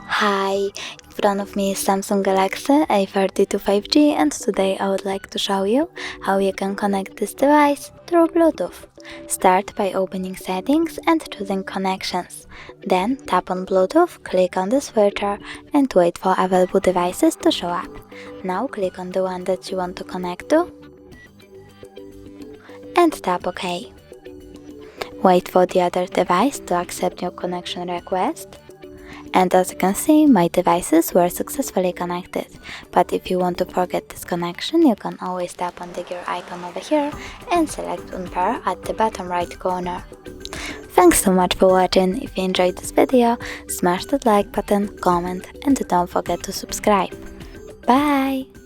Hi, in front of me is Samsung Galaxy A32 5G, and today I would like to show you how you can connect this device through Bluetooth. Start by opening Settings and choosing Connections. Then tap on Bluetooth, click on this filter and wait for available devices to show up. Now click on the one that you want to connect to and tap OK. Wait for the other device to accept your connection request. And as you can see, my devices were successfully connected. But if you want to forget this connection, you can always tap on the gear icon over here and select Unpair at the bottom right corner. Thanks so much for watching. If you enjoyed this video, smash that like button, comment, and don't forget to subscribe. Bye!